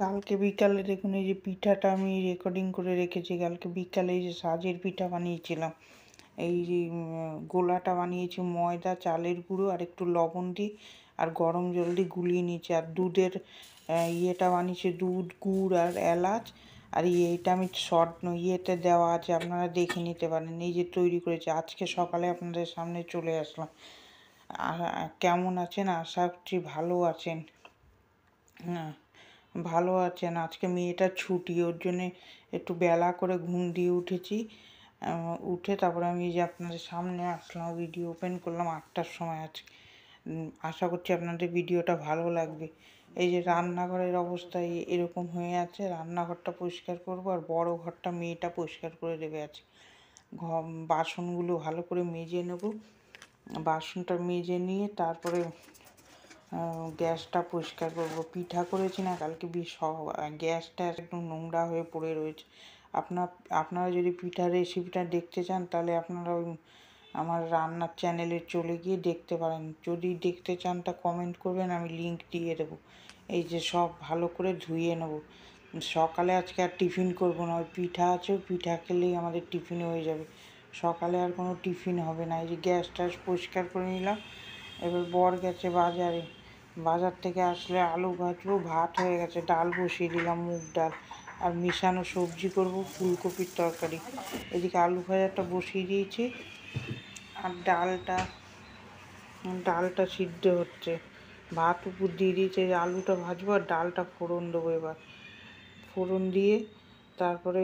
কালকে বিকালে দেখুন এই যে পিঠাটা আমি রেকর্ডিং করে রেখেছি। কালকে বিকালে এই যে সাজের পিঠা বানিয়েছিলাম। এই যে গোলাটা বানিয়েছি ময়দা, চালের গুঁড়ো আর একটু লবণ দিয়ে আর গরম জল দিয়ে গুলিয়ে নিয়েছি। আর দুধের ইয়েটা বানিয়েছি, দুধ, গুড় আর এলাচ। আর এটা আমি শর্ট ইয়েতে দেওয়া আছে, আপনারা দেখে নিতে পারেন। এই যে তৈরি করেছি, আজকে সকালে আপনাদের সামনে চলে আসলাম। আর কেমন আছেন? আশা করছি ভালো আছেন। হ্যাঁ, ভালো আছেন। আজকে মেয়েটার ছুটি, ওর জন্যে একটু বেলা করে ঘুম দিয়ে উঠেছি। উঠে তারপরে আমি এই যে আপনাদের সামনে আসলাম, ভিডিও ওপেন করলাম 8টার সময় আজকে। আশা করছি আপনাদের ভিডিওটা ভালো লাগবে। এই যে রান্নাঘরের অবস্থা এরকম হয়ে আছে, রান্নাঘরটা পরিষ্কার করব আর বড় ঘরটা মেয়েটা পরিষ্কার করে দেবে আজকে। বাসনগুলো ভালো করে মেজে নেব, বাসনটা মেজে নিয়ে তারপরে গ্যাসটা পরিষ্কার করব। পিঠা করেছি না কালকে, গ্যাসটা একদম নোংরা হয়ে পড়ে রয়েছে। আপনারা যদি পিঠার রেসিপিটা দেখতে চান তাহলে আপনারা ওই আমার রান্নার চ্যানেলে চলে গিয়ে দেখতে পারেন। যদি দেখতে চান তা কমেন্ট করবেন, আমি লিংক দিয়ে দেবো। এই যে সব ভালো করে ধুয়ে নেব। সকালে আজকে আর টিফিন করব না, ওই পিঠা আছে, পিঠা খেলেই আমাদের টিফিন হয়ে যাবে। সকালে আর কোনো টিফিন হবে না। এই যে গ্যাস ট্যাস পরিষ্কার করে নিলাম। এবার বর গেছে বাজারে, বাজার থেকে আসলে আলু ভাজবো, ভাত হয়ে গেছে, ডাল বসিয়ে দিলাম, মুগ ডাল। আর মিশানো সবজি করব, ফুলকপির তরকারি। এদিকে আলু ভাজাটা বসিয়ে দিয়েছি আর ডালটা সিদ্ধ হচ্ছে। ভাত উপর দিয়ে দিয়েছে, আলুটা ভাজবো আর ডালটা ফোড়ন দেবো এবার। ফোড়ন দিয়ে তারপরে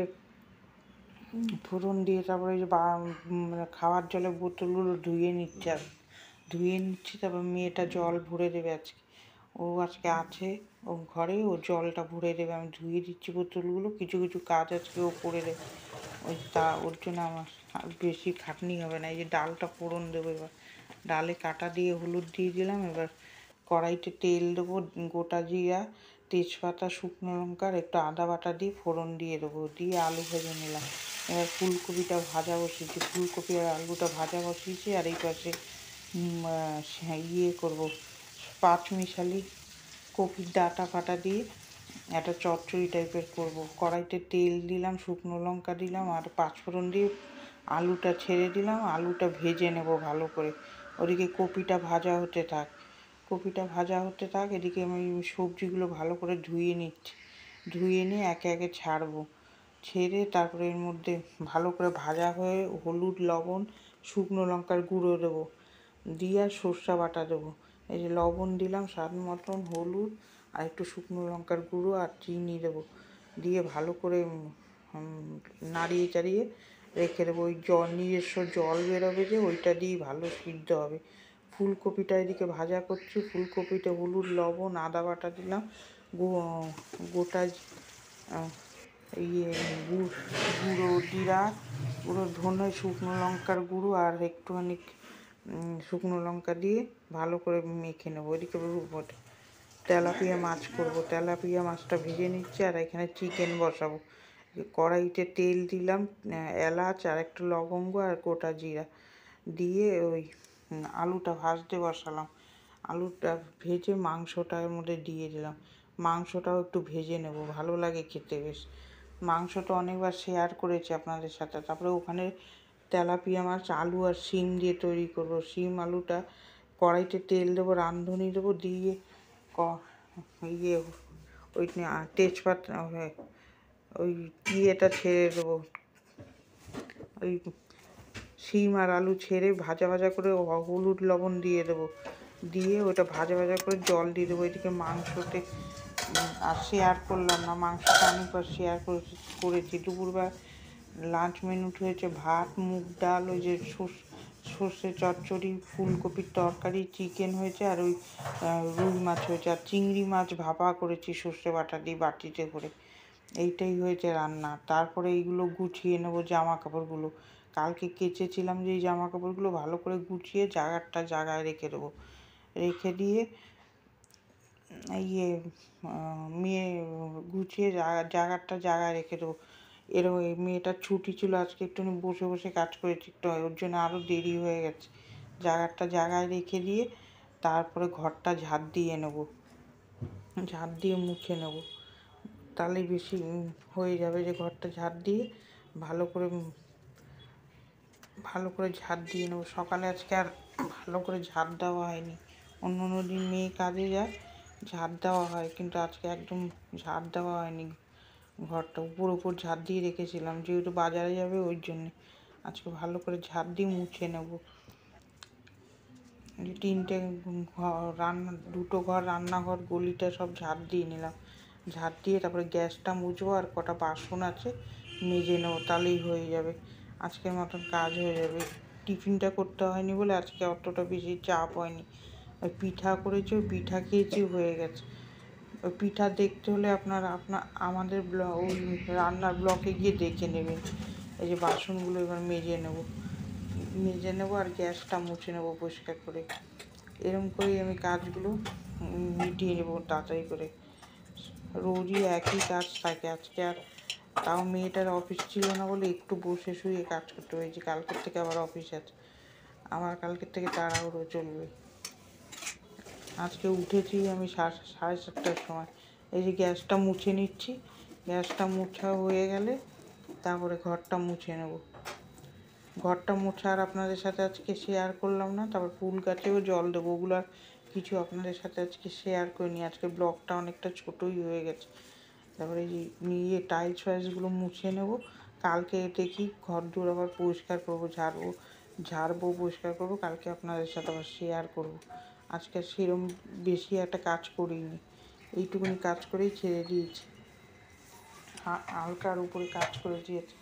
এই যে খাওয়ার জলের বোতলগুলো ধুয়ে নিচ্ছি। তারপর মেয়েটা জল ভরে দেবে আজকে। ও আজকে আছে ও ঘরে, ও জলটা ভরে দেবে। আমি ধুয়ে দিচ্ছি বোতলগুলো, কিছু কিছু কাজ আজকে ও করে দেবে। ওর জন্য আমার আর বেশি খাটনি হবে না। এই যে ডালটা ফোড়ন দেবো এবার। ডালে কাটা দিয়ে হলুদ দিয়ে দিলাম। এবার কড়াইতে তেল দেবো, গোটা জিরা, তেজপাতা, শুকনো লঙ্কা আর একটু আদা বাটা দিয়ে ফোড়ন দিয়ে দেবো, দিয়ে আলু ভেজে নিলাম। এবার ফুলকপিটা ভাজা বসিয়েছি, ফুলকপি আর আলুটা ভাজা বসিয়েছি। আর এই পাশে করবো, পাঁচমিশালি কপির ডাঁটা ফাটা দিয়ে একটা চচ্চড়ি টাইপের করব। কড়াইতে তেল দিলাম, শুকনো লঙ্কা দিলাম আর পাঁচফোড়ন দিয়ে আলুটা ছেড়ে দিলাম। আলুটা ভেজে নেব ভালো করে। ওদিকে কপিটা ভাজা হতে থাক। এদিকে আমি সবজিগুলো ভালো করে ধুয়ে নিচ্ছি। ধুয়ে নিয়ে একে একে ছাড়বো। ছেড়ে তারপরে এর মধ্যে ভালো করে ভাজা হয়ে হলুদ, লবণ, শুকনো লঙ্কার গুঁড়ো দেবো, দিয়ে আর সর্ষে বাটা দেবো। এই যে লবণ দিলাম স্বাদ মতন, হলুদ আর একটু শুকনো লঙ্কার গুঁড়ো আর চিনি দেবো, দিয়ে ভালো করে নাড়িয়ে চাড়িয়ে রেখে দেবো। ওই নিজস্ব জল বেরোবে যে, ওইটা দিয়েই ভালো সিদ্ধ হবে। ফুলকপিটা এদিকে ভাজা করছি, ফুলকপিতে হলুদ, লবণ, আদা বাটা দিলাম, গোটা ইয়ে গুঁড়ো জিরা, গুঁড়ো ধনে, শুকনো লঙ্কার গুঁড়ো আর একটুখানি শুকনো লঙ্কা দিয়ে ভালো করে মেখে নেবো। ওইদিকে তেলাপিয়া মাছ করব, তেলাপিয়া মাছটা ভেজে নিচ্ছি। আর এখানে চিকেন বসাবো। কড়াইতে তেল দিলাম, এলাচ আর একটু লবঙ্গ আর গোটা জিরা দিয়ে ওই আলুটা ভাজতে বসালাম। আলুটা ভেজে মাংসটার মধ্যে দিয়ে দিলাম। মাংসটাও একটু ভেজে নেব, ভালো লাগে খেতে বেশ। মাংসটা অনেকবার শেয়ার করেছি আপনাদের সাথে। তারপরে ওখানে তেলাপিয়া মাছ আলু আর শিম দিয়ে তৈরি করব। শিম আলুটা কড়াইতে তেল দেবো, রাঁধুনি দেবো, দিয়ে ইয়ে ওই তেজপাতা, ওই ইয়েটা ছেড়ে দেবো, ওই শিম আর আলু ছেড়ে ভাজা ভাজা করে হলুদ লবণ দিয়ে দেবো, দিয়ে ওটা ভাজা ভাজা করে জল দিয়ে দেবো। এদিকে মাংসতে আর শেয়ার করলাম না, মাংসটা অনেকবার শেয়ার করেছি। দুপুরবেলা লাঞ্চ মেনুতে হয়েছে ভাত, মুগ ডাল, ওই যে সর্ষে চচ্চড়ি, ফুলকপির তরকারি, চিকেন হয়েছে আর ওই রুই মাছ হয়েছে আর চিংড়ি মাছ ভাপা করেছি সর্ষে বাটা দিয়ে বাটিতে করে। এইটাই হয়েছে রান্না। তারপরে এইগুলো গুছিয়ে নেবো, জামা কাপড়গুলো কালকে কেচেছিলাম যে এই জামা কাপড়গুলো ভালো করে গুছিয়ে জায়গায় রেখে দেবো। রেখে দিয়ে ইয়ে মেয়ে গুছিয়ে জায়গায় রেখে দেবো। ওই মেয়েটার ছুটি ছিল আজকে, একটুখানি বসে বসে কাজ করেছি, একটু ওর জন্য আরও দেরি হয়ে গেছে। জায়গায় রেখে দিয়ে তারপরে ঘরটা ঝাড় দিয়ে মুছে নেব। তাহলেই বেশি হয়ে যাবে। যে ঘরটা ঝাড় দিয়ে ভালো করে ঝাড় দিয়ে নেবো। সকালে আজকে আর ভালো করে ঝাড় দেওয়া হয়নি। অন্য অন্য দিন মেয়ে কাজে যায়, ঝাড় দেওয়া হয়, কিন্তু আজকে একদম ঝাড় দেওয়া হয়নি। ঘরটা উপর ঝাড় দিয়ে রেখেছিলাম, যেহেতু বাজারে যাবে ওই জন্যে। আজকে ভালো করে ঝাড় দিয়ে মুছে নেব। যে 3টে ঘর, দুটো ঘর, রান্নাঘর, গলিটা সব ঝাড় দিয়ে নিলাম। ঝাড় দিয়ে তারপরে গ্যাসটা মুছবো, আর কটা বাসন আছে মেজে নেবো, তাহলেই হয়ে যাবে। আজকের মতন কাজ হয়ে যাবে। টিফিনটা করতে হয়নি বলে আজকে অতটা বেশি চাপ হয়নি। ওই পিঠা করেছি, ওই পিঠা খেয়েছি, হয়ে গেছে। ওই পিঠা দেখতে হলে আমাদের ওই রান্নার ব্লকে গিয়ে দেখে নেবেন। এই যে বাসনগুলো এবার মেজে নেবো আর গ্যাসটা মুছে নেবো পরিষ্কার করে। এরকম করেই আমি কাজগুলো মিটিয়ে নেবো তাড়াতাড়ি করে। রোজই একই কাজ থাকে। আজকে আর তাও মেয়েটার অফিস ছিল না বলে একটু বসে শুয়ে কাজ করতে হয়েছে। কালকের থেকে আবার অফিস আছে, আমার কালকের থেকে তাড়াহুড়ো চলবে। আজকে উঠেছি আমি 7:30টার সময়। এই যে গ্যাসটা মুছে নিচ্ছি, গ্যাসটা মোছা হয়ে গেলে তারপরে ঘরটা মুছে নেব। ঘরটা মোছা আর আপনাদের সাথে আজকে শেয়ার করলাম না। তারপর ফুল গাছেও জল দেবো, ওগুলো আর কিছু আপনাদের সাথে আজকে শেয়ার করিনি। আজকে ব্লগটা অনেকটা ছোটোই হয়ে গেছে। তারপরে এই টাইলস ফাইলসগুলো মুছে নেব। কালকে দেখি ঘর দূর আবার পরিষ্কার করবো, ঝাড়বো পরিষ্কার করবো। কালকে আপনাদের সাথে আবার শেয়ার করবো। আজকে সেরম বেশি একটা কাজ করিনি, এইটুকুনি কাজ করেই ছেড়ে দিয়েছি। হালকার উপরে কাজ করে দিয়েছি।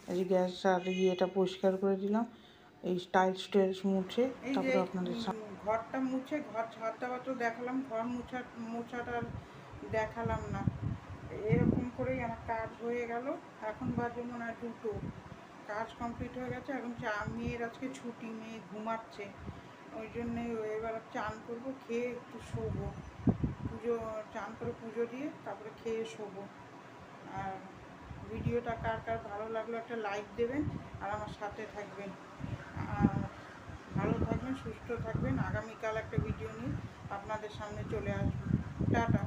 এই যে গ্যাস আর ইয়েটা পরিষ্কার করে দিলাম, এই টাইলস মুছে তারপরে আপনাদের ঘরটা মুছে, ঘর ঝাড় দেওয়া তো দেখালাম, ঘর মোছাটা দেখালাম না। এরকম করেই আমার কাজ হয়ে গেল। এখন বাজে মনে হয় 2টো, কাজ কমপ্লিট হয়ে গেছে। এখন মেয়ের আজকে ছুটি, মেয়ে ঘুমাচ্ছে, ওই জন্যে এবার চান করবো, খেয়ে একটু শোবো। চান করে পুজো দিয়ে তারপরে খেয়ে শোবো। আর ভিডিওটা কার কার ভালো লাগলো একটা লাইক দেবেন, আর আমার সাথে থাকবেন। ভালো থাকবেন, সুস্থ থাকবেন। আগামীকাল একটা ভিডিও নিয়ে আপনাদের সামনে চলে আসবো। টাটা।